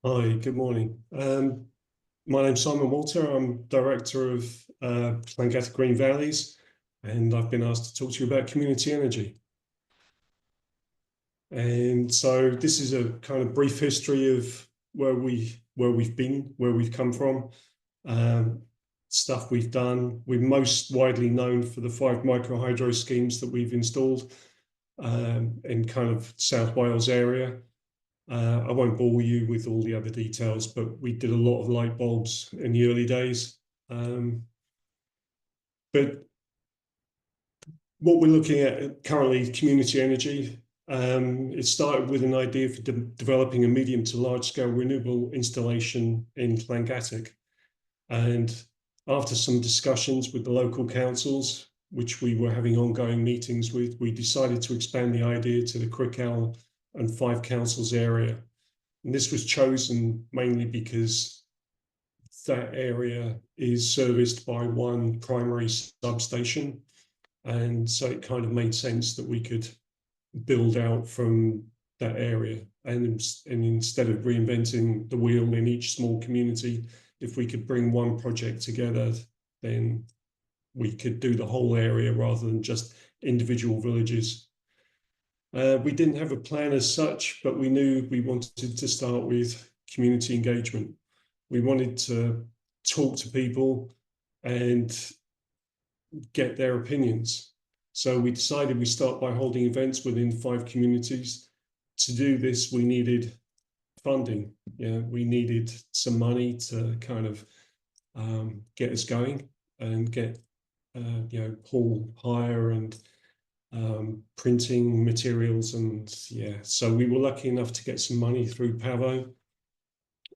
Hi, good morning. My name's Simon Walter. I'm Director of Llangata Green Valleys, and I've been asked to talk to you about community energy. And so this is a kind of brief history of where we've been, where we've come from, stuff we've done. We're most widely known for the 5 micro hydro schemes that we've installed in kind of South Wales area. I won't bore you with all the other details, but we did a lot of light bulbs in the early days. But what we're looking at currently, community energy, it started with an idea for developing a medium to large scale renewable installation in Llangattock. And after some discussions with the local councils, which we were having ongoing meetings with, we decided to expand the idea to the Crickhowell and Five Councils area. And this was chosen mainly because that area is serviced by one primary substation. And so it kind of made sense that we could build out from that area. And instead of reinventing the wheel in each small community, if we could bring one project together, then we could do the whole area rather than just individual villages. We didn't have a plan as such, but we knew we wanted to start with community engagement. We wanted to talk to people and get their opinions. So we decided we start by holding events within 5 communities. To do this, we needed funding. Yeah, we needed some money to kind of get us going and get hall hire and printing materials, and yeah, so we were lucky enough to get some money through PAVO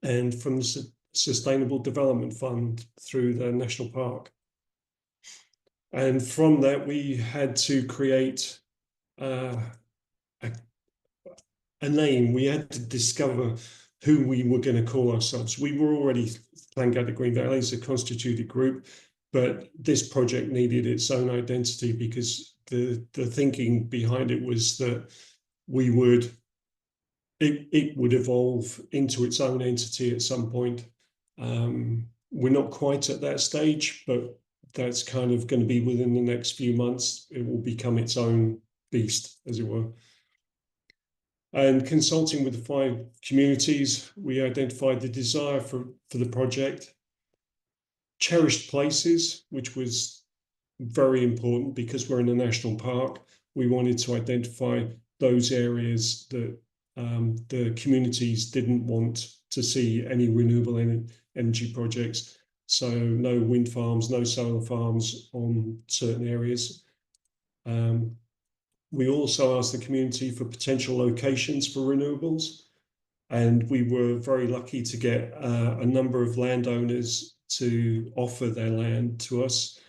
and from the Sustainable Development Fund through the National Park. And from that, we had to create a name. We had to discover who we were going to call ourselves. We were already Llangata Green Valleys, a constituted group, but this project needed its own identity because the thinking behind it was that it would evolve into its own entity at some point. We're not quite at that stage, but that's kind of going to be within the next few months. It will become its own beast, as it were. And consulting with the 5 communities, we identified the desire for the project, cherished places, which was very important because we're in a national park. We wanted to identify those areas that the communities didn't want to see any renewable energy projects. So no wind farms, no solar farms on certain areas. We also asked the community for potential locations for renewables. And we were very lucky to get a number of landowners to offer their land to us.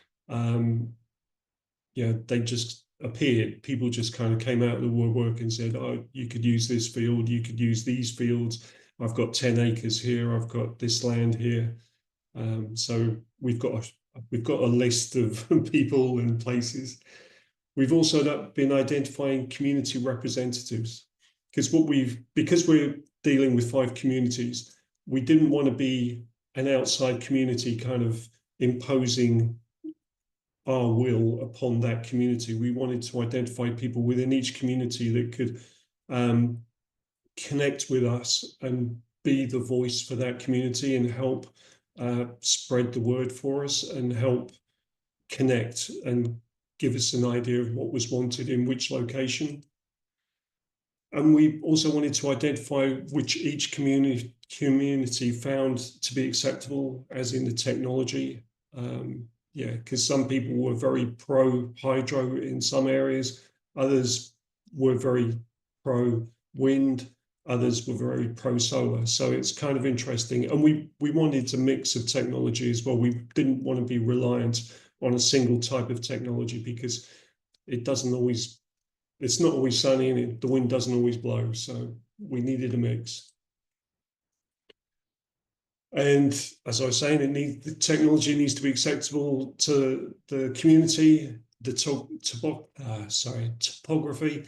They just appeared. People just kind of came out of the woodwork and said, oh, you could use this field, you could use these fields. I've got 10 acres here, I've got this land here. So we've got a list of people and places. We've also been identifying community representatives because we're dealing with 5 communities, we didn't want to be an outside community kind of imposing our will upon that community. We wanted to identify people within each community that could connect with us and be the voice for that community and help spread the word for us and help connect and give us an idea of what was wanted in which location. And we also wanted to identify which each community found to be acceptable, as in the technology. Because some people were very pro hydro in some areas, others were very pro wind, others were very pro solar. So it's kind of interesting. And we wanted a mix of technology as well. We didn't want to be reliant on a single type of technology because it's not always sunny and the wind doesn't always blow. So we needed a mix. And as I was saying, the technology needs to be acceptable to the community, the topography,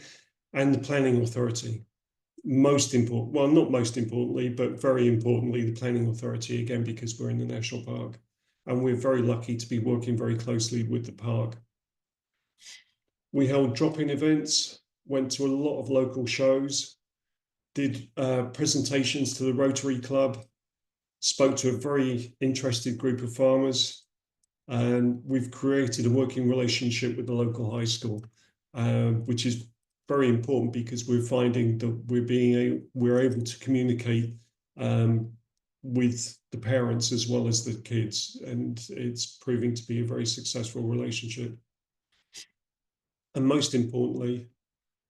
and the planning authority. most important, well, not most importantly, but very importantly, the planning authority, again, because we're in the national park. And we're very lucky to be working very closely with the park. We held drop-in events, went to a lot of local shows, did presentations to the Rotary Club, spoke to a very interested group of farmers, and we've created a working relationship with the local high school, which is very important because we're finding that we're able to communicate with the parents as well as the kids, and it's proving to be a very successful relationship. And most importantly,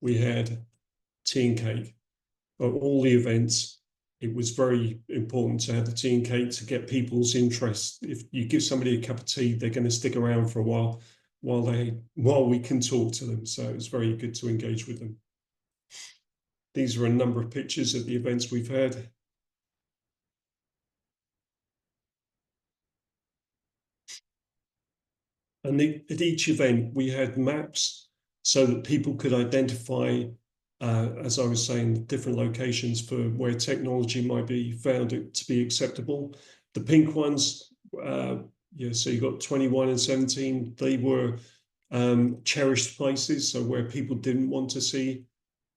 we had tea and cake. At all the events, it was very important to have the tea and cake to get people's interest. If you give somebody a cup of tea, they're going to stick around for a while we can talk to them. So it's very good to engage with them. These are a number of pictures of the events we've had. And at each event, we had maps so that people could identify, as I was saying, different locations for where technology might be found to be acceptable. The pink ones, so you got 21 and 17, they were cherished places, so where people didn't want to see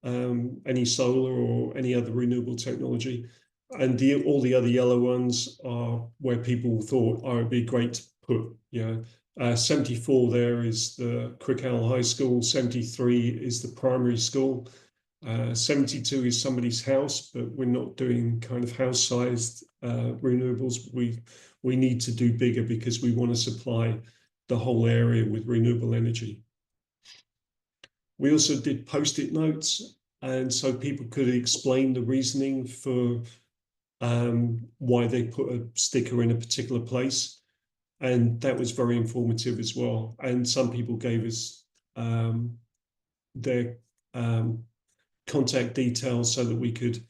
any solar or any other renewable technology. And all the other yellow ones are where people thought, oh, it'd be great to put, 74 there is the Crickell High School, 73 is the primary school, 72 is somebody's house, but we're not doing kind of house-sized renewables. We need to do bigger because we want to supply the whole area with renewable energy. We also did post-it notes, and so people could explain the reasoning for why they put a sticker in a particular place. And that was very informative as well. And some people gave us their contact details so that we could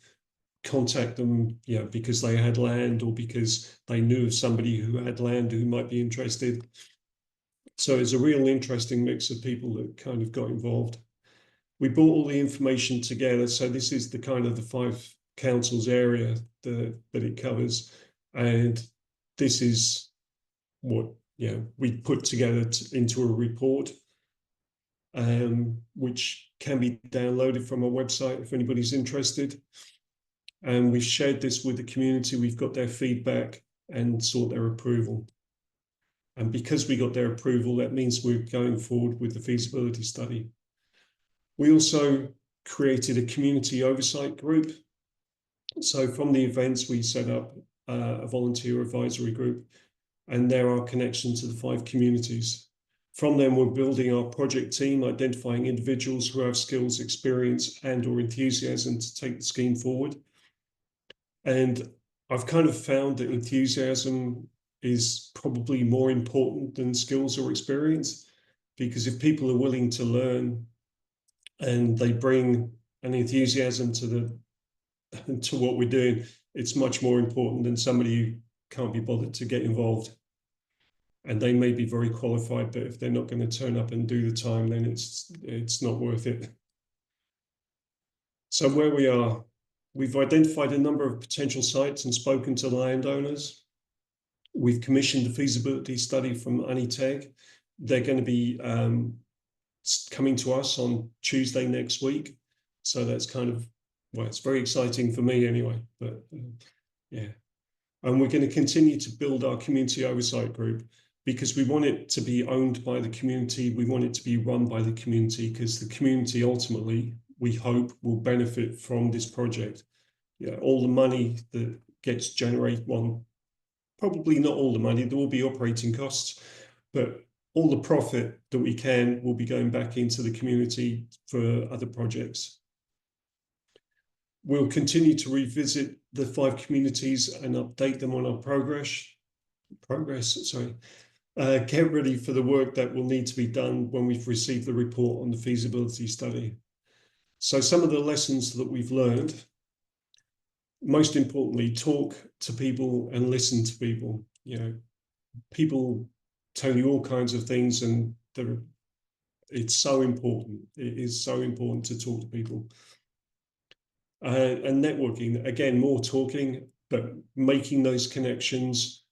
contact them, because they had land or because they knew of somebody who had land who might be interested. So it's a real interesting mix of people that kind of got involved. We brought all the information together. So this is the kind of the 5 councils area that it covers. And this is what we put together into a report, which can be downloaded from our website if anybody's interested. And we've shared this with the community. We've got their feedback and sought their approval. And because we got their approval, that means we're going forward with the feasibility study. We also created a community oversight group. So from the events, we set up a volunteer advisory group, and there are connections to the 5 communities. From them, we're building our project team, identifying individuals who have skills, experience, and/or enthusiasm to take the scheme forward. And I've kind of found that enthusiasm is probably more important than skills or experience, because if people are willing to learn and they bring an enthusiasm to what we're doing, it's much more important than somebody who can't be bothered to get involved. And they may be very qualified, but if they're not going to turn up and do the time, then it's not worth it. So where we are, we've identified a number of potential sites and spoken to the landowners. We've commissioned a feasibility study from Aniteg. They're going to be coming to us on Tuesday next week. So that's kind of, well, it's very exciting for me anyway, but yeah. And we're going to continue to build our community oversight group because we want it to be owned by the community. We want it to be run by the community because the community ultimately, we hope, will benefit from this project. All the money that gets generated, well, probably not all the money, there will be operating costs, but all the profit that we can will be going back into the community for other projects. We'll continue to revisit the 5 communities and update them on our progress. Get ready for the work that will need to be done when we've received the report on the feasibility study. So some of the lessons that we've learned, most importantly, talk to people and listen to people. People tell you all kinds of things, and it's so important. It is so important to talk to people. and networking. Again, more talking, but making those connections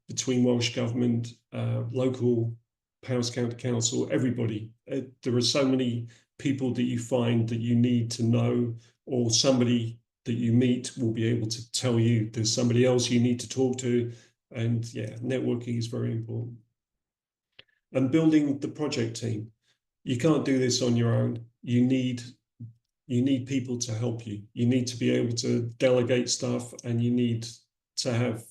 between Welsh Government, local Powys County Council, everybody. There are so many people that you find that you need to know, or somebody that you meet will be able to tell you there's somebody else you need to talk to. And yeah, networking is very important. And building the project team. You can't do this on your own. You need people to help you. You need to be able to delegate stuff, and you need to have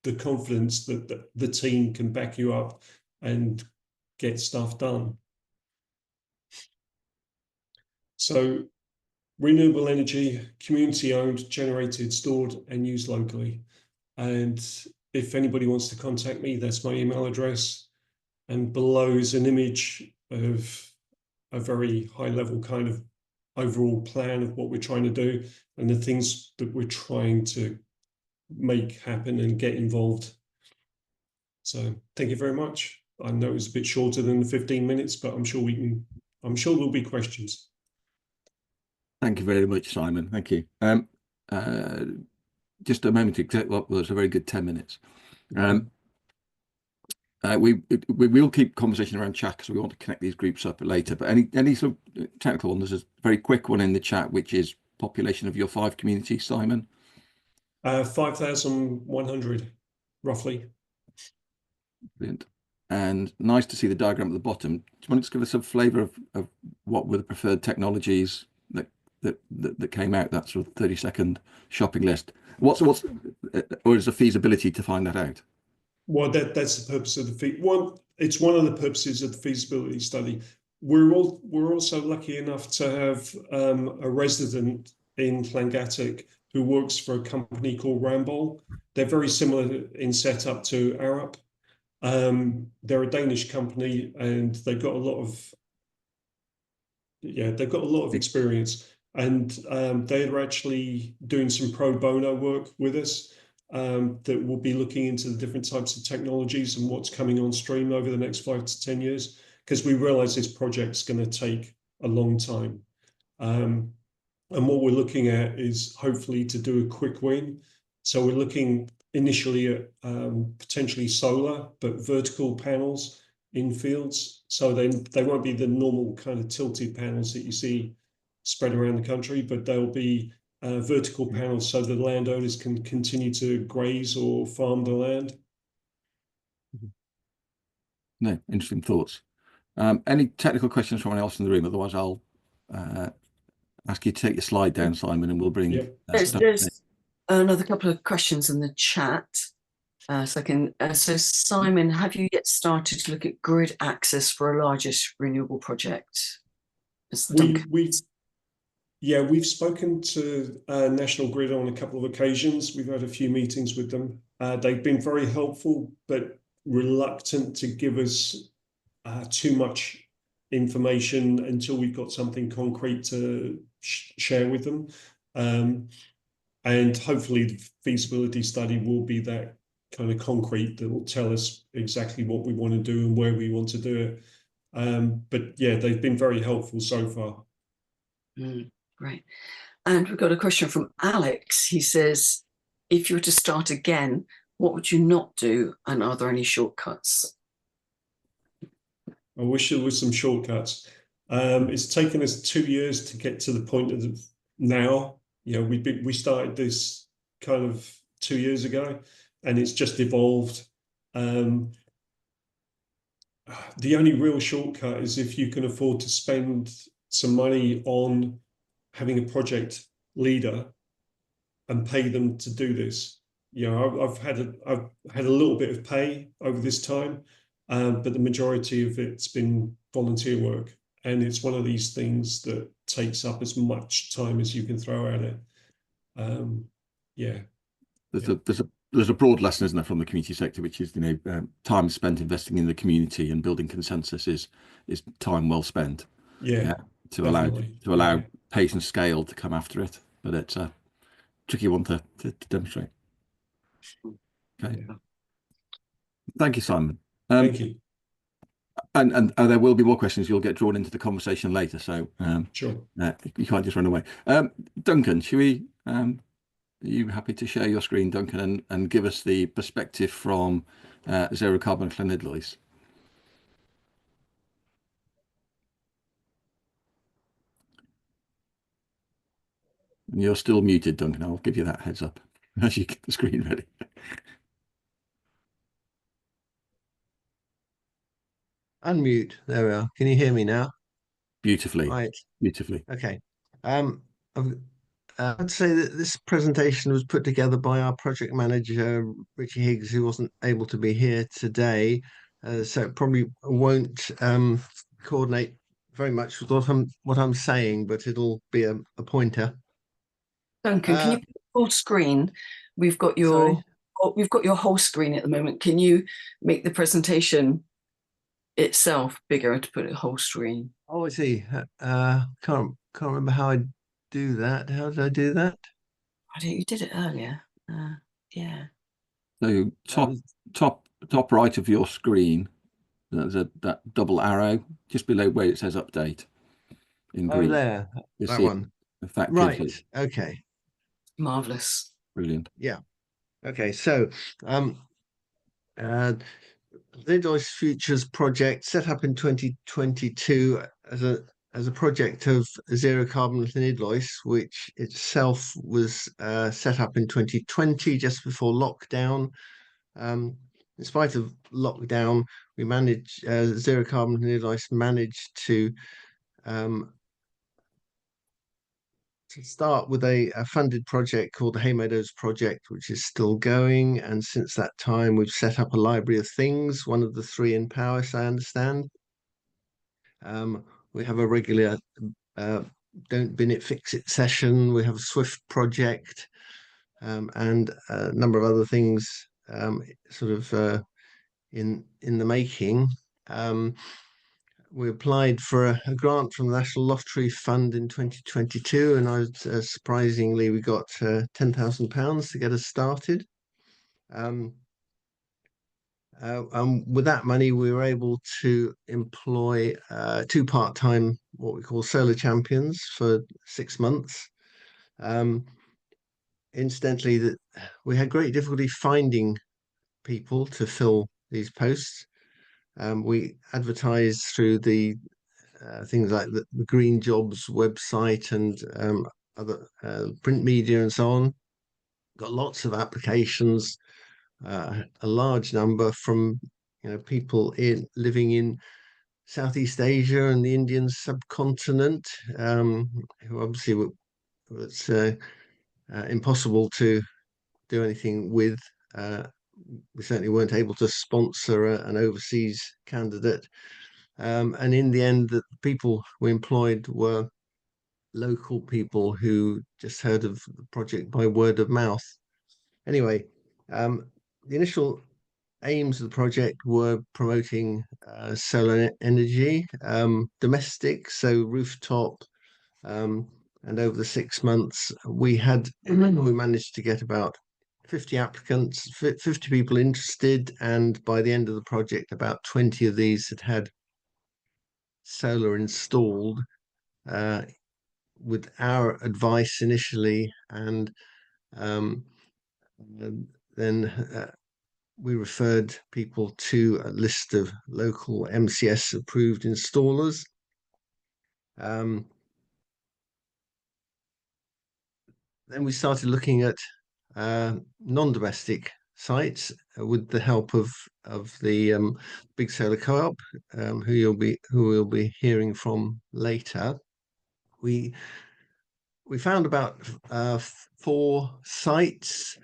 the confidence that the team can back you up and get stuff done. So renewable energy, community owned, generated, stored and used locally. And if anybody wants to contact me, that's my email address. And below is an image of a very high level kind of overall plan of what we're trying to do and the things that we're trying to make happen and get involved. So thank you very much. I know it was a bit shorter than the 15 minutes, but I'm sure there'll be questions. Thank you very much, Simon. Thank you. Just a moment to well, it's a very good 10 minutes. We will keep conversation around chat because we want to connect these groups up later. But any sort of technical one? There's a very quick one in the chat, which is population of your 5 communities, Simon. 5,100 roughly. Brilliant. And nice to see the diagram at the bottom. Do you want to just give us a flavour of what were the preferred technologies that came out, that sort of 30-second shopping list? What's or is the feasibility to find that out? Well, that's the purpose of it's one of the purposes of the feasibility study. We're also lucky enough to have a resident in Llangattock who works for a company called Ramboll. They're very similar in setup to Arup. They're a Danish company, and they've got a lot of experience. And they're actually doing some pro bono work with us. That will be looking into the different types of technologies and what's coming on stream over the next 5 to 10 years, because we realize this project's going to take a long time. And what we're looking at is hopefully to do a quick win. So we're looking initially at potentially solar, but vertical panels in fields. So they won't be the normal kind of tilted panels that you see spread around the country, but they'll be vertical panels so the landowners can continue to graze or farm the land. No, interesting thoughts. Any technical questions from anyone else in the room? Otherwise, I'll ask you to take your slide down, Simon, and we'll bring. Yep. There's another couple of questions in the chat. So Simon, have you yet started to look at grid access for a largest renewable project? We've spoken to National Grid on a couple of occasions. We've had a few meetings with them. They've been very helpful, but reluctant to give us too much information until we've got something concrete to share with them. And hopefully the feasibility study will be that kind of concrete that will tell us exactly what we want to do and where we want to do it. But yeah, they've been very helpful so far. Great. And we've got a question from Alex. He says, if you were to start again, what would you not do? And are there any shortcuts? I wish there was some shortcuts. It's taken us 2 years to get to the point of now. You know, we started this kind of 2 years ago, and it's just evolved. The only real shortcut is if you can afford to spend some money on having a project leader and pay them to do this. You know, I've had a little bit of pay over this time, but the majority of it's been volunteer work, and it's one of these things that takes up as much time as you can throw at it. There's a broad lesson, isn't there, from the community sector, which is, you know, time spent investing in the community and building consensus is time well spent. To allow pace and scale to come after it, but it's a tricky one to demonstrate. Okay. Thank you, Simon. Thank you. And there will be more questions. You'll get drawn into the conversation later, so sure. You can't just run away. Duncan, should we? Are you happy to share your screen, Duncan, and give us the perspective from zero carbon clinidlois? You're still muted, Duncan. I'll give you that heads up as you get the screen ready. Unmute. There we are. Can you hear me now? Beautifully. Right. Beautifully. Okay. I'd say that this presentation was put together by our project manager, Richie Higgs, who wasn't able to be here today. So it probably won't coordinate very much with what I'm saying, but it'll be a pointer. Duncan, can you put full screen? We've got your whole screen at the moment. Can you make the presentation itself bigger to put it whole screen? Oh, I see. Can't remember how I do that. How did I do that? You did it earlier. Yeah. So top right of your screen, there's that double arrow just below where it says update in green. Oh, there. That one. Right. Okay. Marvelous. Brilliant. Yeah. Okay. So, Clinidlois Futures project set up in 2022 as a project of zero carbon clinidlois, which itself was set up in 2020, just before lockdown. In spite of lockdown, we managed zero carbon clinidlois managed to start with a funded project called the Haymeadows Project, which is still going. And since that time, we've set up a library of things, one of the 3 in Powys, I understand. We have a regular Don't Bin It, Fix It session. We have a Swift project and a number of other things sort of in the making. We applied for a grant from the National Lottery Fund in 2022, and surprisingly, we got £10,000 to get us started. With that money, we were able to employ 2 part-time, what we call solar champions, for 6 months. Incidentally, we had great difficulty finding people to fill these posts. We advertised through the things like the Green Jobs website and other print media and so on. Got lots of applications, a large number from people living in Southeast Asia and the Indian subcontinent, who obviously it's impossible to do anything with. We certainly weren't able to sponsor an overseas candidate. And in the end, the people we employed were local people who just heard of the project by word of mouth. Anyway, the initial aims of the project were promoting solar energy, domestic, so rooftop. And over the 6 months, we managed to get about 50 applicants, 50 people interested, and by the end of the project, about 20 of these had solar installed with our advice initially, and then we referred people to a list of local MCS approved installers. Then we started looking at non-domestic sites with the help of the Big Solar Co-op, who we'll be hearing from later. We found about 4 sites.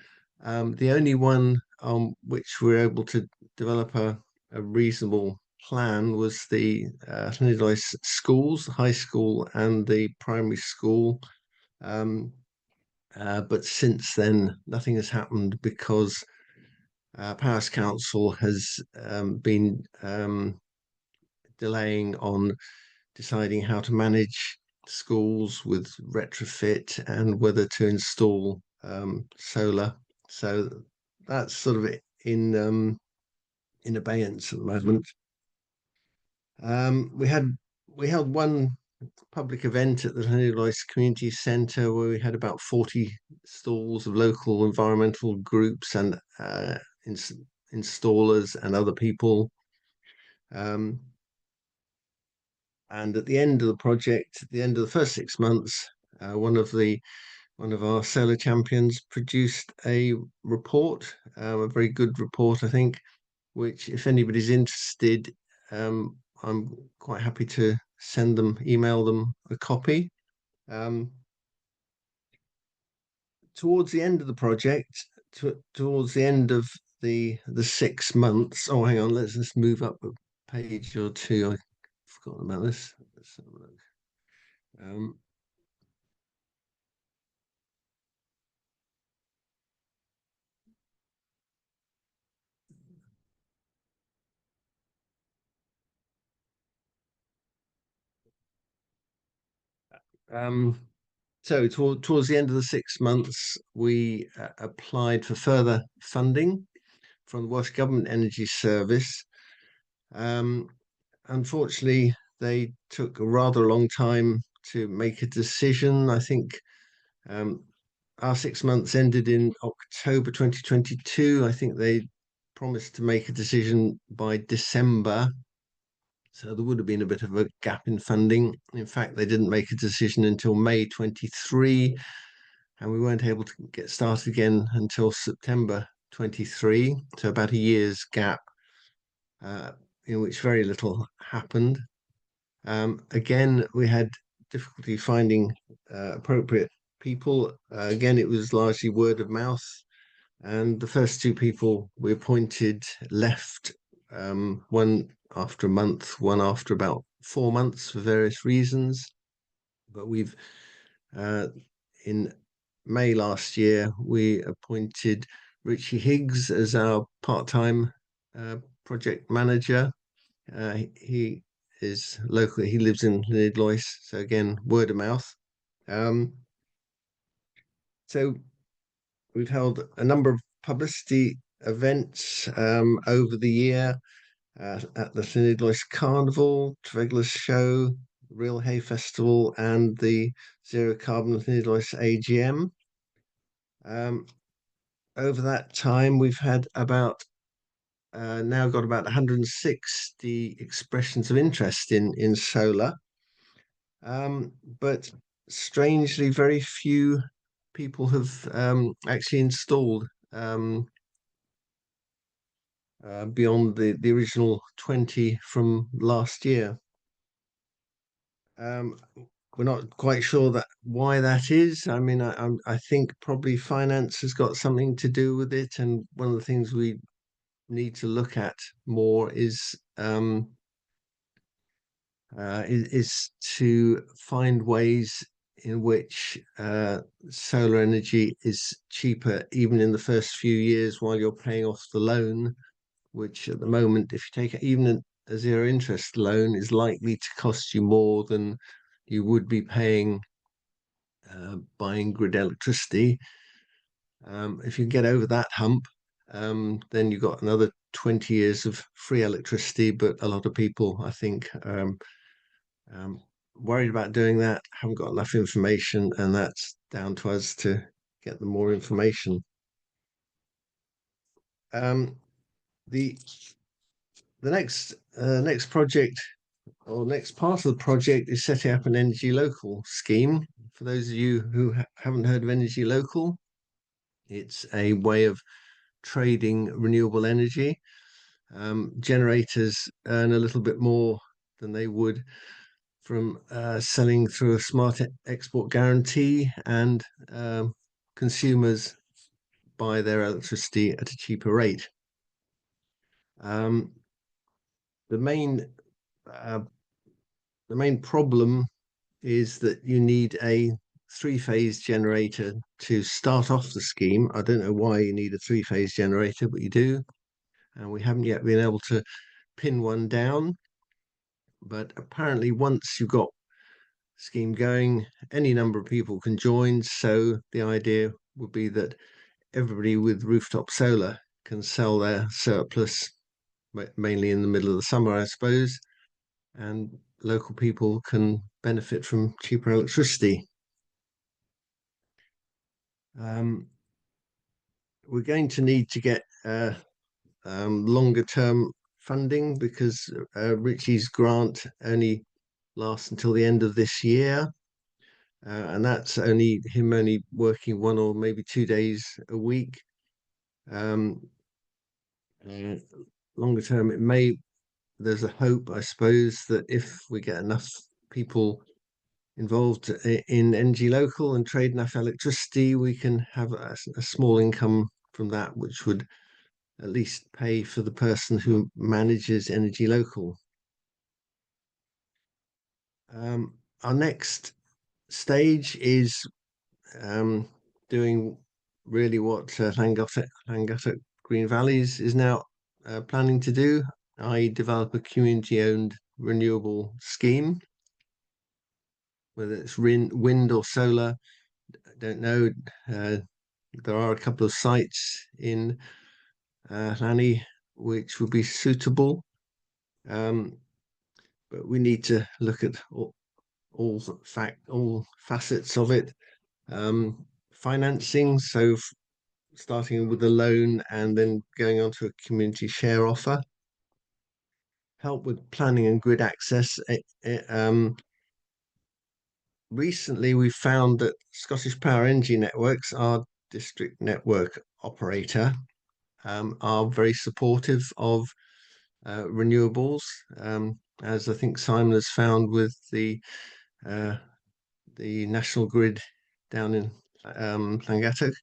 The only one on which we were able to develop a reasonable plan was the Clinidlois schools, the high school and the primary school. But since then, nothing has happened because Powys Council has been delaying on deciding how to manage schools with retrofit and whether to install solar. So that's sort of in abeyance at the moment. We held one public event at the Llanidloes Community Centre where we had about 40 stalls of local environmental groups and installers and other people. And at the end of the project, at the end of the first 6 months, one of our solar champions produced a report, a very good report, I think, which if anybody's interested, I'm quite happy to email them a copy. Towards the end of the project, towards the end of the 6 months. Oh, hang on, let's just move up a page or two. I forgot about this. Let's have a look. So towards the end of the 6 months, we applied for further funding from the Welsh Government Energy Service. Unfortunately, they took a rather long time to make a decision. I think our 6 months ended in October 2022. I think they promised to make a decision by December. So there would have been a bit of a gap in funding. In fact, they didn't make a decision until May 23, and we weren't able to get started again until September 23. So about a year's gap in which very little happened. Again, we had difficulty finding appropriate people. Again, it was largely word of mouth. And the first 2 people we appointed left, one after a month, one after about 4 months for various reasons. But we've, in May last year, we appointed Richie Higgs as our part-time project manager. He is local. He lives in Llanidloes, so again, word of mouth. So we've held a number of publicity events over the year at the Llanidloes Carnival, Trevelyan's Show, Real Hay Festival, and the Zero Carbon Llanidloes AGM. Over that time, we've had now got about 160 expressions of interest in solar. But strangely, very few people have actually installed beyond the original 20 from last year. We're not quite sure why that is. I mean, I think probably finance has got something to do with it, and one of the things we need to look at more is to find ways in which solar energy is cheaper even in the first few years while you're paying off the loan, which at the moment, if you take even a zero interest loan, is likely to cost you more than you would be paying buying grid electricity. If you get over that hump, then you've got another 20 years of free electricity, but a lot of people, I think, worried about doing that, haven't got enough information, and that's down to us to get them more information. The next project, or next part of the project, is setting up an Energy Local scheme. For those of you who haven't heard of Energy Local, it's a way of trading renewable energy. Generators earn a little bit more than they would from selling through a smart export guarantee, and consumers buy their electricity at a cheaper rate. The main problem is that you need a 3-phase generator to start off the scheme. I don't know why you need a 3-phase generator, but you do. And we haven't yet been able to pin one down. But apparently once you've got scheme going, any number of people can join. So the idea would be that everybody with rooftop solar can sell their surplus, mainly in the middle of the summer, I suppose. and local people can benefit from cheaper electricity. We're going to need to get longer term funding because Richie's grant only lasts until the end of this year. And that's only him working 1 or maybe 2 days a week. Longer term, there's a hope, I suppose, that if we get enough people involved in Energy Local and trade enough electricity, we can have a small income from that, which would at least pay for the person who manages Energy Local. Our next stage is doing really what Llangollen Green Valleys is now planning to do. I develop a community-owned renewable scheme, whether it's wind or solar, I don't know. There are a couple of sites in Llanny which would be suitable, but we need to look at all facets of it. Financing, so starting with a loan and then going on to a community share offer. Help with planning and grid access. Recently, we found that Scottish Power Energy Networks, our district network operator, are very supportive of renewables, as I think Simon has found with the national grid down in Llangattock.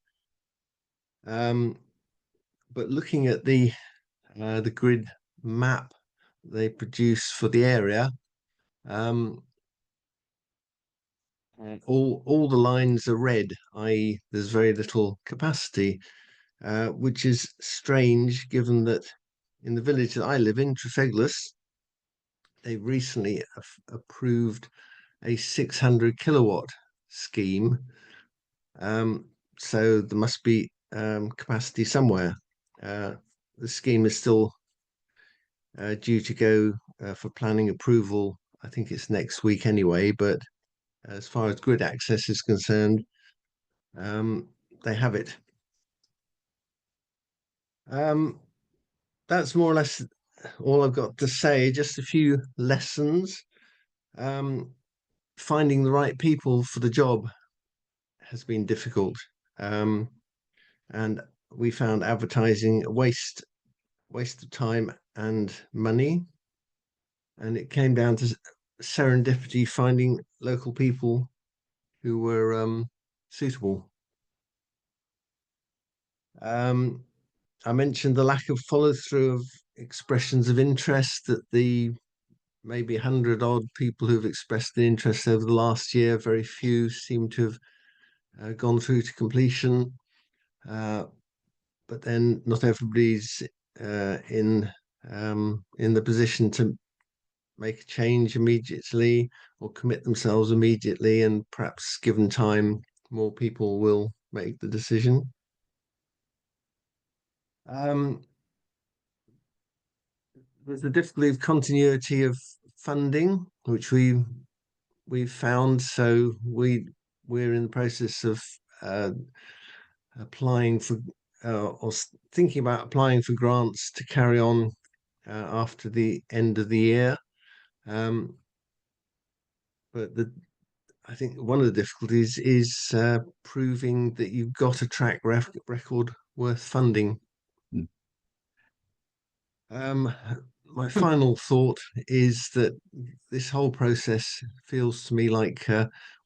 But looking at the grid map they produce for the area, all the lines are red, i.e. there's very little capacity, which is strange given that in the village that I live in, Trefeglis, they recently approved a 600 kilowatt scheme. So there must be capacity somewhere. The scheme is still due to go for planning approval. I think it's next week anyway, but as far as grid access is concerned, they have it. That's more or less all I've got to say. Just a few lessons. Finding the right people for the job has been difficult. And we found advertising a waste of time and money. And it came down to serendipity, finding local people who were suitable. I mentioned the lack of follow through of expressions of interest, that the maybe 100 odd people who've expressed an interest over the last year, very few seem to have gone through to completion. But then not everybody's in the position to make a change immediately or commit themselves immediately, and perhaps given time, more people will make the decision. There's the difficulty of continuity of funding, which we've found. So we're in the process of applying for or thinking about applying for grants to carry on after the end of the year. But I think one of the difficulties is proving that you've got a track record worth funding. My final thought is that this whole process feels to me like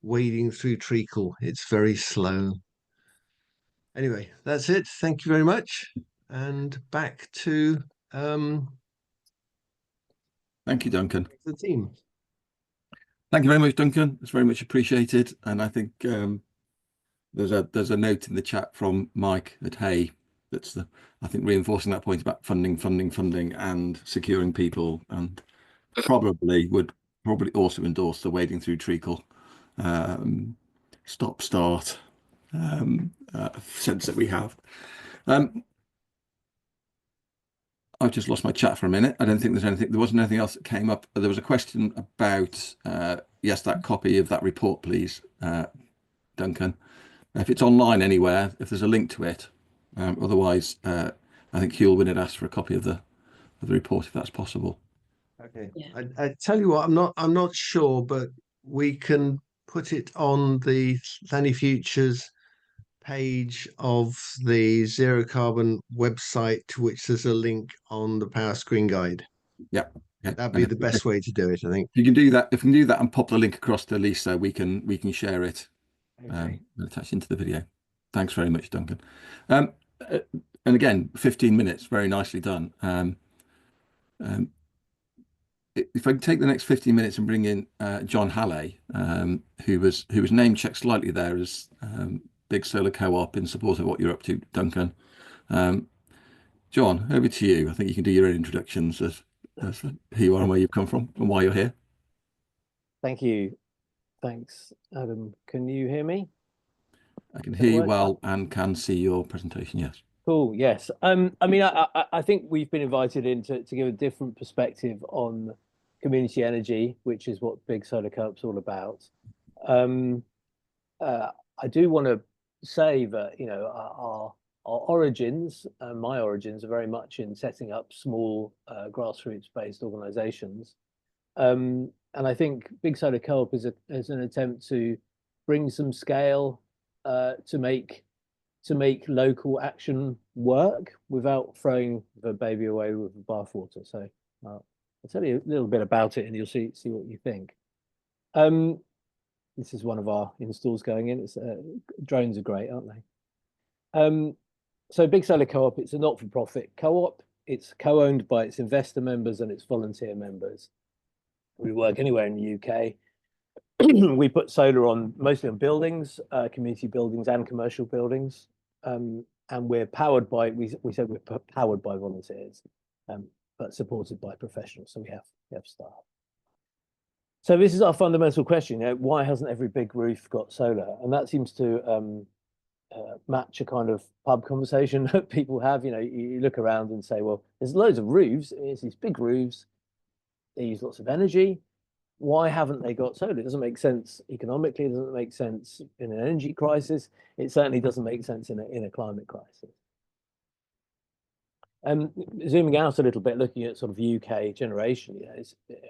wading through treacle. It's very slow. Anyway, that's it. Thank you very much. And back to thank you, Duncan. The team. Thank you very much, Duncan. It's very much appreciated. And I think there's a note in the chat from Mike at Hay that's I think reinforcing that point about funding, and securing people, and would also endorse the wading through treacle, stop start sense that we have. I've just lost my chat for a minute. I don't think there's anything. There wasn't anything else that came up. There was a question about yes, that copy of that report, please, Duncan. If it's online anywhere, if there's a link to it. Otherwise, I think Huel would ask for a copy of the report if that's possible. Okay. Yeah. I tell you what, I'm not sure, but we can put it on the Planning Futures page of the Zero Carbon website, to which there's a link on the Power Screen Guide. Yeah. That'd be the best way to do it, I think. You can do that. If you can do that and pop the link across to Lisa, we can share it. Okay. Attached into the video. Thanks very much, Duncan. And again, 15 minutes, very nicely done. If I can take the next 15 minutes and bring in John Halley, who was name checked slightly there as Big Solar Co-op in support of what you're up to, Duncan. John, over to you. I think you can do your own introductions as who you are and where you've come from and why you're here. Thank you. Thanks, Adam. Can you hear me? I can hear you well and can see your presentation, yes. Cool, yes. I mean, I think we've been invited in to give a different perspective on community energy, which is what Big Solar Co-op's all about. I do want to say that, you know, our origins, my origins, are very much in setting up small grassroots-based organisations. And I think Big Solar Co-op is an attempt to bring some scale to make local action work without throwing the baby away with the bathwater. So I'll tell you a little bit about it, and you'll see what you think. This is one of our installs going in. It's drones are great, aren't they? So Big Solar Co-op, it's a not-for-profit co-op. It's co-owned by its investor members and its volunteer members. We work anywhere in the UK. We put solar on mostly on buildings, community buildings and commercial buildings. And we're powered by, we said we're powered by volunteers, but supported by professionals. So we have staff. So this is our fundamental question, you know, why hasn't every big roof got solar? And that seems to match a kind of pub conversation that people have. You know, you look around and say, well, there's loads of roofs, there's these big roofs, they use lots of energy. Why haven't they got solar? It doesn't make sense economically, it doesn't make sense in an energy crisis. It certainly doesn't make sense in a climate crisis. Zooming out a little bit, looking at sort of UK generation, you know,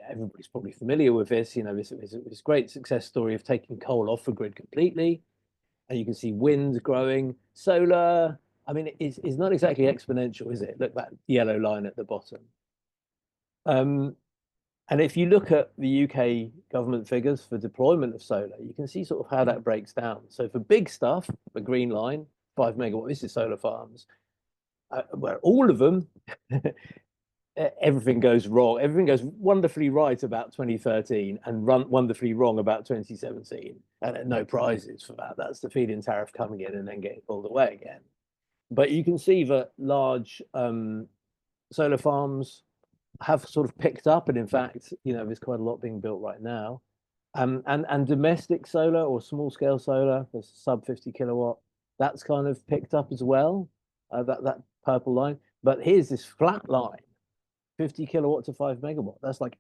everybody's probably familiar with this. You know, this great success story of taking coal off the grid completely, and you can see wind growing. Solar, I mean, it's not exactly exponential, is it? Look, that yellow line at the bottom. And if you look at the UK government figures for deployment of solar, you can see sort of how that breaks down. So for big stuff, the green line, 5 megawatt, this is solar farms, where all of them, everything goes wrong. Everything goes wonderfully right about 2013 and wonderfully wrong about 2017. And no prizes for that. That's the feed-in tariff coming in and then getting pulled away again. But you can see that large solar farms have sort of picked up, and in fact, you know, there's quite a lot being built right now. And domestic solar or small scale solar, there's sub 50 kilowatt, that's kind of picked up as well, that purple line. But here's this flat line, 50 kilowatt to 5 megawatt. That's like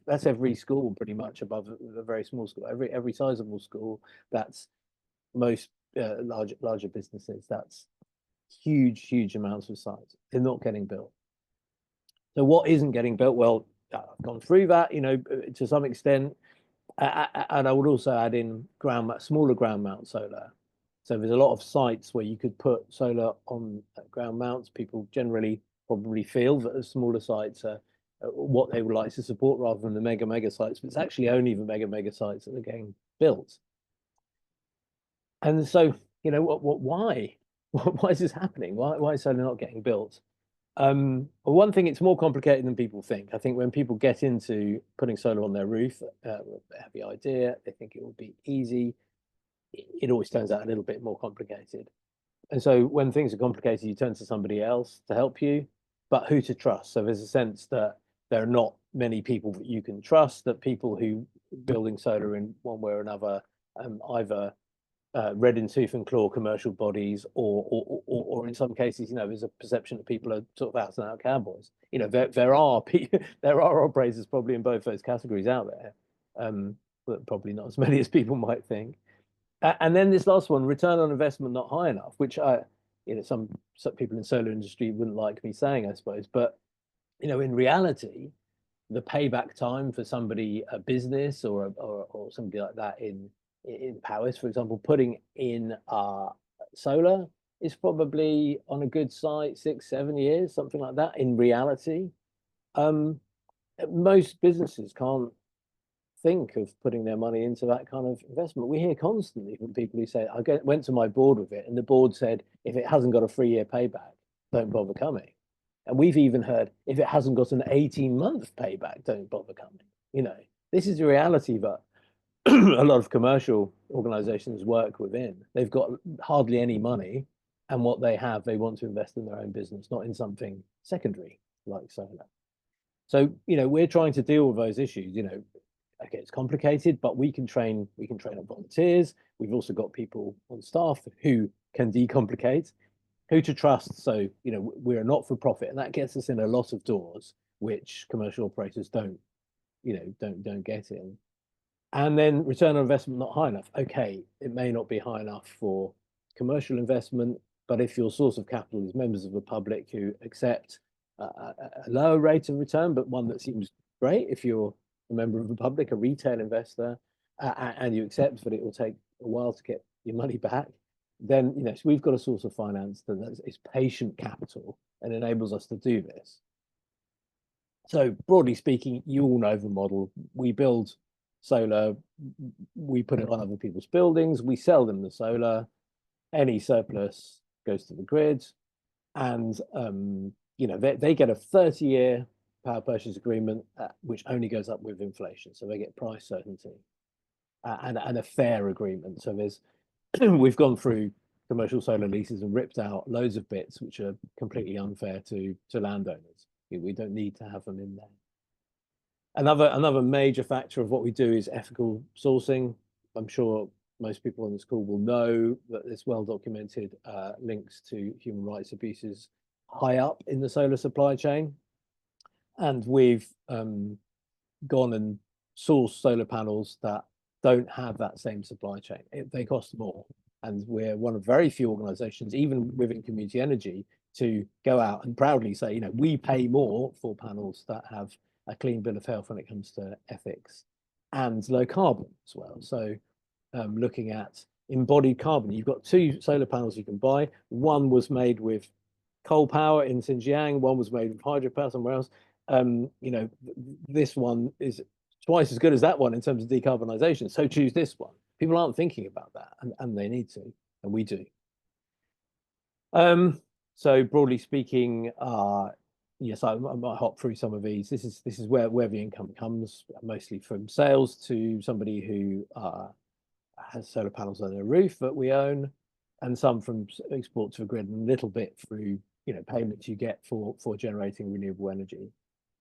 that's every school pretty much above a very small school, every sizable school. That's most larger businesses. That's huge amounts of sites. They're not getting built. So what isn't getting built? Well, I've gone through that, you know, to some extent. And I would also add in smaller ground mount solar. So there's a lot of sites where you could put solar on ground mounts. People generally probably feel that the smaller sites are what they would like to support rather than the mega sites. But it's actually only the mega sites that are getting built. And so, you know, why? Why is this happening? Why is solar not getting built? Well, one thing, it's more complicated than people think. I think when people get into putting solar on their roof, they have the idea, they think it will be easy. It always turns out a little bit more complicated. And so when things are complicated, you turn to somebody else to help you, but who to trust? So there's a sense that there are not many people that you can trust, that people who building solar in one way or another either red in tooth and claw commercial bodies, or in some cases, there's a perception that people are sort of out and out cowboys. There are there are operators probably in both those categories out there, but probably not as many as people might think. And then this last one, return on investment not high enough, which some people in solar industry wouldn't like me saying, I suppose, but in reality, the payback time for somebody, a business or somebody like that in Paris, for example, putting in solar is probably on a good site 6-7 years, something like that. In reality, most businesses can't think of putting their money into that kind of investment. We hear constantly from people who say, went to my board with it, and the board said, if it hasn't got a 3-year payback, don't bother coming. And we've even heard, if it hasn't got an 18-month payback, don't bother coming. This is the reality that a lot of commercial organizations work within. They've got hardly any money, and what they have, they want to invest in their own business, not in something secondary like solar. So, we're trying to deal with those issues. Okay, it's complicated, but we can train up volunteers. We've also got people on staff who can decomplicate, who to trust. So, we're a not-for-profit, and that gets us in a lot of doors, which commercial operators don't get in. And then return on investment not high enough. Okay, it may not be high enough for commercial investment, but if your source of capital is members of the public who accept a lower rate of return, but one that seems great, if you're a member of the public, a retail investor, and you accept that it will take a while to get your money back, then so we've got a source of finance that is patient capital and enables us to do this. So broadly speaking, you all know the model. We build solar, we put it on other people's buildings, we sell them the solar, any surplus goes to the grid, and they get a 30-year power purchase agreement, which only goes up with inflation, so they get price certainty, and a fair agreement. So we've gone through commercial solar leases and ripped out loads of bits which are completely unfair to landowners. We don't need to have them in there. Another major factor of what we do is ethical sourcing. I'm sure most people on this call will know that there's well-documented links to human rights abuses high up in the solar supply chain. And we've gone and sourced solar panels that don't have that same supply chain. They cost more. And we're one of very few organizations, even within community energy, to go out and proudly say, we pay more for panels that have a clean bill of health when it comes to ethics and low carbon as well. So looking at embodied carbon, you've got 2 solar panels you can buy. One was made with coal power in Xinjiang, one was made with hydropower somewhere else. This one is twice as good as that one in terms of decarbonisation, so choose this one. People aren't thinking about that, and they need to, and we do. So broadly speaking, yes, I might hop through some of these. This is where the income comes, mostly from sales to somebody who has solar panels on their roof that we own, and some from export to the grid, and a little bit through payments you get for generating renewable energy.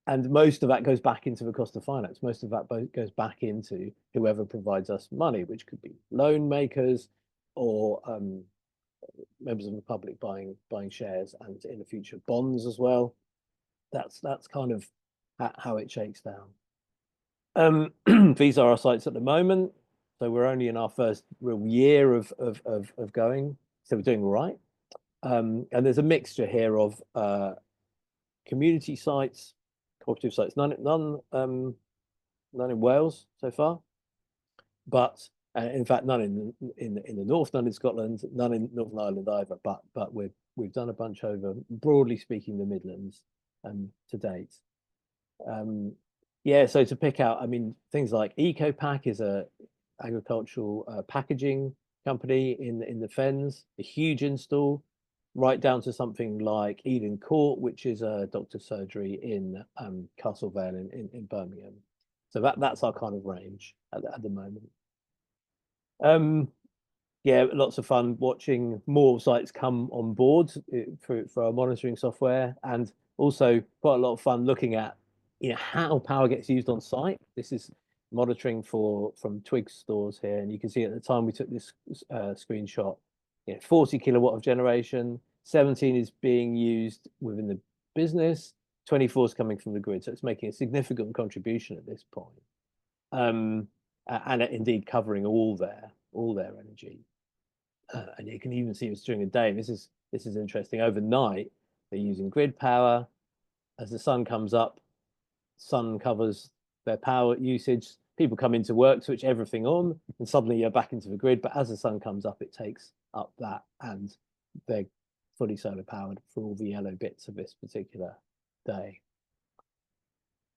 And most of that goes back into the cost of finance. Most of that goes back into whoever provides us money, which could be loan makers or members of the public buying shares, and in the future bonds as well. That's kind of how it shakes down. These are our sites at the moment. So we're only in our first real year of going, so we're doing all right. And there's a mixture here of community sites, cooperative sites, none in Wales so far, but in fact none in the north, none in Scotland, none in Northern Ireland either. But we've done a bunch over, broadly speaking, the Midlands to date. Yeah, so to pick out, things like EcoPack is a agricultural packaging company in the Fens, a huge install, right down to something like Eden Court, which is a doctor's surgery in Castlevale in Birmingham. So that's our kind of range at the moment. Yeah, lots of fun watching more sites come on board for our monitoring software, and also quite a lot of fun looking at how power gets used on site. This is monitoring from Twig stores here, and you can see at the time we took this screenshot, 40 kilowatt of generation, 17 is being used within the business, 24 is coming from the grid, so it's making a significant contribution at this point, and indeed covering all their energy. And you can even see it's during the day. This is interesting. Overnight, they're using grid power. As the sun comes up, sun covers their power usage. People come into work, switch everything on, and suddenly you're back into the grid. But as the sun comes up, it takes up that, and they're fully solar powered for all the yellow bits of this particular day.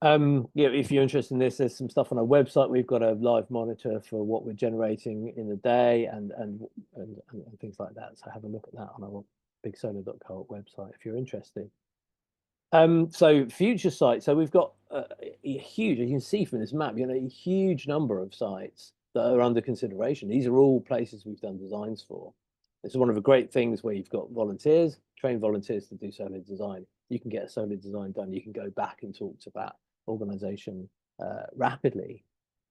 If you're interested in this, there's some stuff on our website. We've got a live monitor for what we're generating in the day and things like that. So have a look at that on our bigsolar.co website if you're interested. So future sites. So we've got a huge, you can see from this map, a huge number of sites that are under consideration. These are all places we've done designs for. This is one of the great things where you've got volunteers, trained volunteers to do solar design. You can get a solar design done. You can go back and talk to that organization rapidly.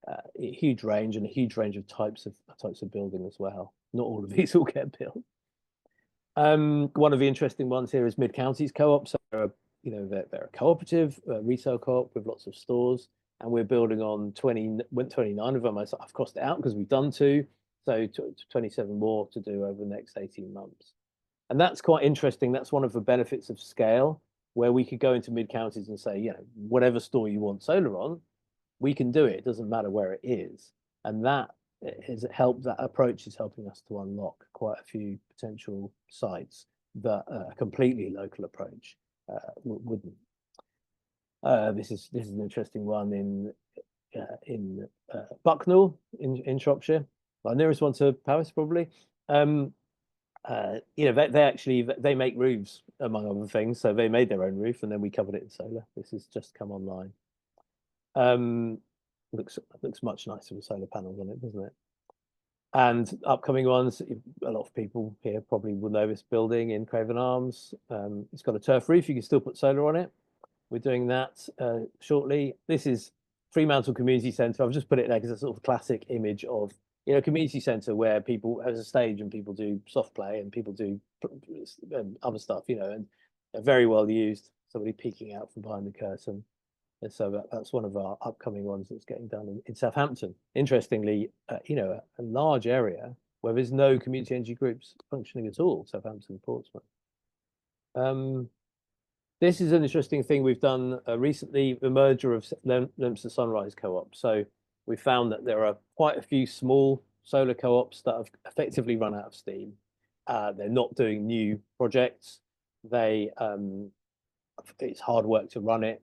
A huge range and a huge range of types of building as well. Not all of these will get built. One of the interesting ones here is Mid-Counties Co-op. So they're a cooperative retail co-op with lots of stores, and we're building on 29 of them. I've crossed it out because we've done 2, so 27 more to do over the next 18 months. And that's quite interesting. That's one of the benefits of scale, where we could go into mid-counties and say, whatever store you want solar on, we can do it. It doesn't matter where it is. And that approach is helping us to unlock quite a few potential sites that a completely local approach wouldn't. This is an interesting one in Bucknell in Shropshire. Our nearest one to Paris, probably. They make roofs, among other things. So they made their own roof, and then we covered it in solar. This has just come online. Looks much nicer with solar panels on it, doesn't it? And upcoming ones, a lot of people here probably will know this building in Craven Arms. It's got a turf roof. You can still put solar on it. We're doing that shortly. This is Fremantle Community Centre. I've just put it there because it's a sort of classic image of community centre where people has a stage and people do soft play and people do other stuff, and they're very well used. Somebody peeking out from behind the curtain. And so that's one of our upcoming ones that's getting done in Southampton. Interestingly, a large area where there's no community energy groups functioning at all, Southampton, Portsmouth. This is an interesting thing we've done recently, the merger of Leominster Sunrise Co-op. So we found that there are quite a few small solar co-ops that have effectively run out of steam. They're not doing new projects. It's hard work to run it,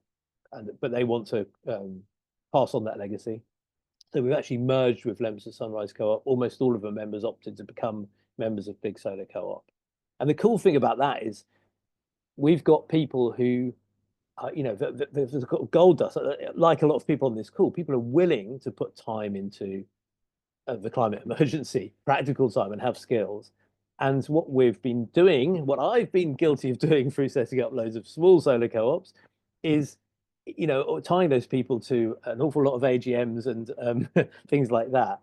but they want to pass on that legacy. So we've actually merged with Leominster Sunrise Co-op. Almost all of the members opted to become members of Big Solar Co-op. And the cool thing about that is we've got people who there's gold dust. Like a lot of people on this call, people are willing to put time into the climate emergency, practical time, and have skills. And what we've been doing, what I've been guilty of doing through setting up loads of small solar co-ops, is tying those people to an awful lot of AGMs and things like that.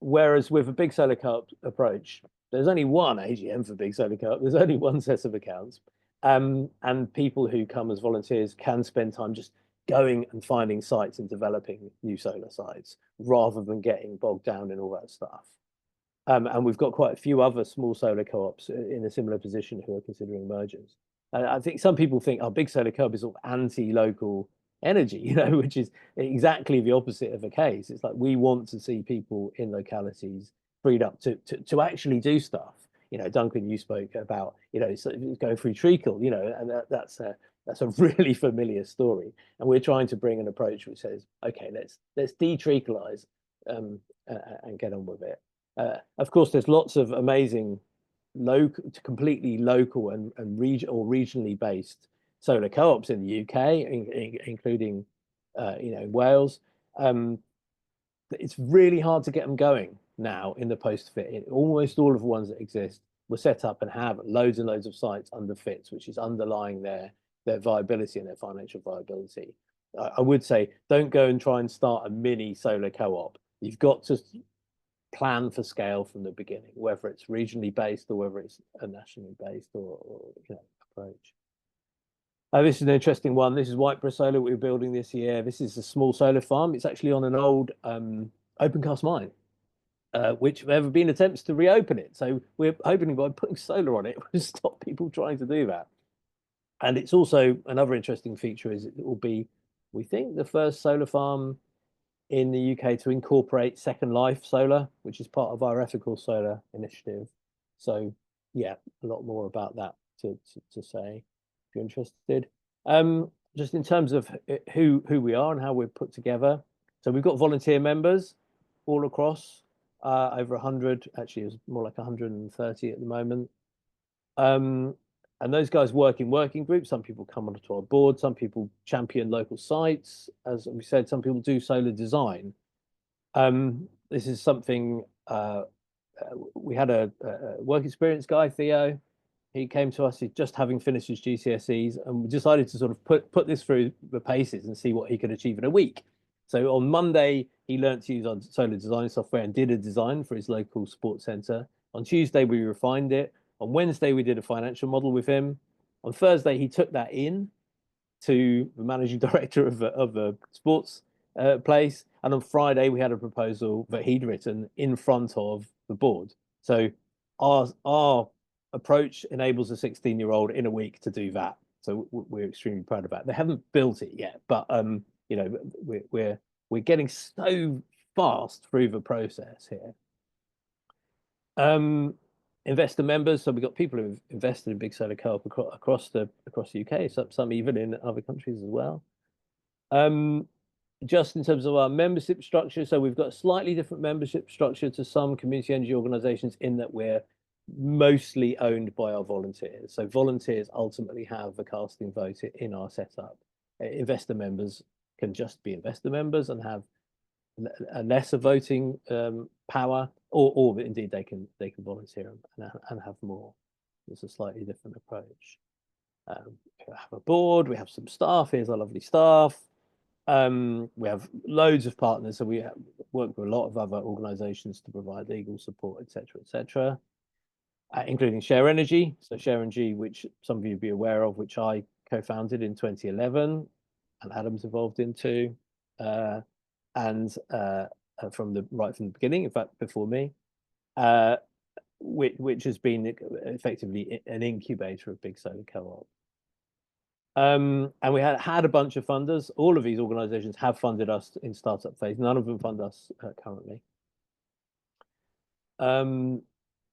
Whereas with a Big Solar Co-op approach, there's only one AGM for Big Solar Co-op. There's only one set of accounts. And people who come as volunteers can spend time just going and finding sites and developing new solar sites rather than getting bogged down in all that stuff. And we've got quite a few other small solar co-ops in a similar position who are considering mergers. I think some people think, Big Solar Co-op is sort of anti-local energy, which is exactly the opposite of the case. It's like we want to see people in localities freed up to actually do stuff. Duncan, you spoke about, going through treacle, and that's a really familiar story. And we're trying to bring an approach which says, okay, let's de-treacleize and get on with it. Of course, there's lots of amazing completely local and regionally based solar co-ops in the UK, including Wales. It's really hard to get them going now in the post-FIT. Almost all of the ones that exist were set up and have loads and loads of sites under FITs, which is underlying their viability and their financial viability. I would say don't go and try and start a mini solar co-op. You've got to plan for scale from the beginning, whether it's regionally based or whether it's a nationally based or approach. This is an interesting one. This is Whiteborough Solar we're building this year. This is a small solar farm. It's actually on an old open cast mine, which there have been attempts to reopen it. So we're hoping by putting solar on it, we'll stop people trying to do that. And it's also another interesting feature is it will be, we think, the first solar farm in the UK to incorporate Second Life solar, which is part of our ethical solar initiative. So yeah, a lot more about that to say if you're interested. Just in terms of who we are and how we're put together. So we've got volunteer members all across, over 100, actually it's more like 130 at the moment. And those guys work in working groups. Some people come onto our board, some people champion local sites. As we said, some people do solar design. This is something, we had a work experience guy, Theo. He came to us, he's just having finished his GCSEs, and we decided to sort of put this through the paces and see what he could achieve in a week. So on Monday, he learned to use our solar design software and did a design for his local sports centre. On Tuesday, we refined it. On Wednesday, we did a financial model with him. On Thursday, he took that in to the managing director of the sports place. And on Friday, we had a proposal that he'd written in front of the board. So our approach enables a 16-year-old in a week to do that. So we're extremely proud of that. They haven't built it yet, but you know, we're getting so fast through the process here. Investor members, so we've got people who've invested in big solar co-op across the UK, some even in other countries as well. Just in terms of our membership structure, so we've got a slightly different membership structure to some community energy organizations in that we're mostly owned by our volunteers. So volunteers ultimately have a casting vote in our setup. Investor members can just be investor members and have a lesser voting power, or indeed they can volunteer and have more. It's a slightly different approach. We have a board, we have some staff. Here's our lovely staff. We have loads of partners, so we work with a lot of other organizations to provide legal support, etc., including Share Energy. So Share Energy, which some of you will be aware of, which I co-founded in 2011 and Adam's involved into. And from the beginning, in fact, before me, which has been effectively an incubator of big solar co-op. And we had a bunch of funders. All of these organizations have funded us in startup phase. None of them fund us currently.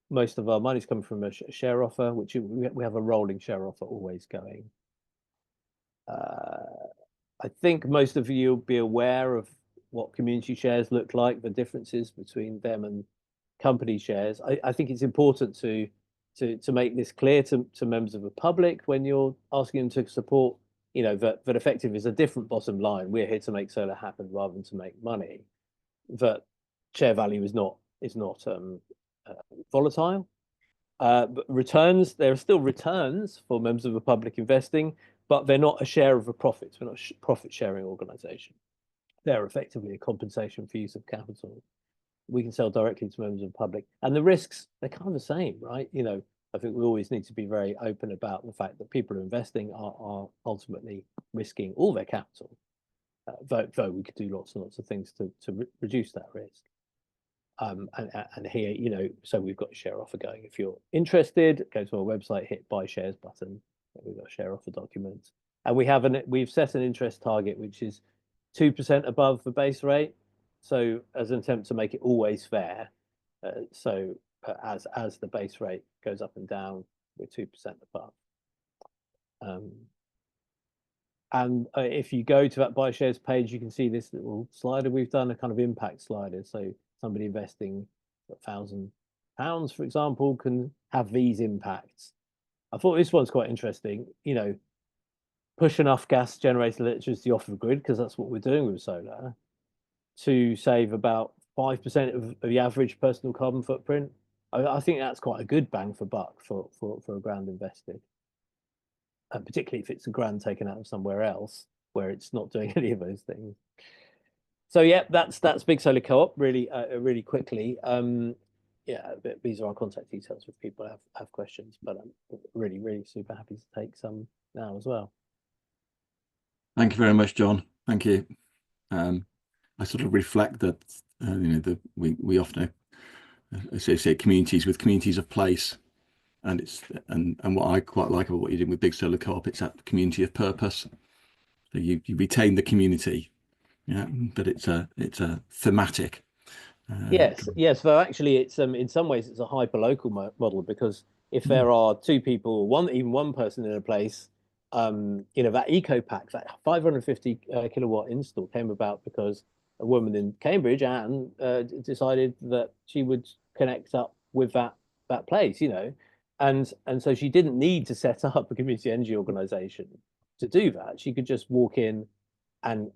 Most of our money is coming from a share offer, which we have a rolling share offer always going. I think most of you will be aware of what community shares look like, the differences between them and company shares. I think it's important to make this clear to members of the public when you're asking them to support, you know, that effective is a different bottom line. We're here to make solar happen rather than to make money. That share value is not volatile. But returns, there are still returns for members of the public investing, but they're not a share of the profits. We're not a profit sharing organization. They're effectively a compensation for use of capital. We can sell directly to members of the public, and the risks, they're kind of the same, right? You know, I think we always need to be very open about the fact that people who are investing are ultimately risking all their capital, though we could do lots and lots of things to reduce that risk. And here, you know, so we've got a share offer going. If you're interested, go to our website, hit buy shares button. We've got a share offer document, and we've set an interest target which is 2% above the base rate. So as an attempt to make it always fair, as the base rate goes up and down, we're 2% above. And if you go to that buy shares page, you can see this little slider. We've done a kind of impact slider. So somebody investing £1,000, for example, can have these impacts. I thought this one's quite interesting. You know, push enough gas generated electricity off the grid, because that's what we're doing with solar, to save about 5% of the average personal carbon footprint. I think that's quite a good bang for buck for a grand invested, and particularly if it's a grand taken out of somewhere else. where it's not doing any of those things. So yeah, that's Big Solar Co-op really really quickly. Yeah, these are our contact details if people have questions, but I'm really super happy to take some now as well. Thank you very much, John. Thank you. I sort of reflect that you know, we often associate communities with communities of place, and it's and what I quite like about what you did with Big Solar Co-op, it's that community of purpose. So you retain the community, yeah, but it's a thematic. Yes. So actually, it's in some ways it's a hyper-local model, because if there are two people, even one person in a place, you know, that eco pack, that 550 kilowatt install came about because a woman in Cambridge, Anne, decided that she would connect up with that place, you know, and so she didn't need to set up a community energy organization to do that. She could just walk in and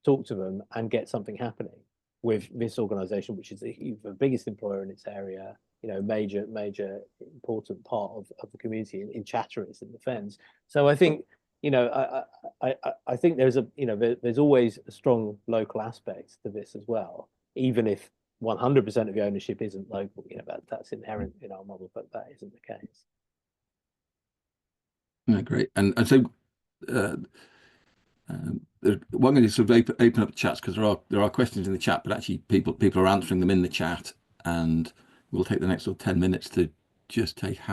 talk to them and get something happening with this organization, which is the biggest employer in its area, you know, major important part of the community in Chatteris in the Fens. So I think, you know, I think there's there's always a strong local aspect to this as well, even if 100% of the ownership isn't local. You know, that's inherent in our model, but that isn't the case. Yeah, great. And so what I'm going to sort of open up chats, because there are questions in the chat, but actually people are answering them in the chat, and we'll take the next sort of 10 minutes to just take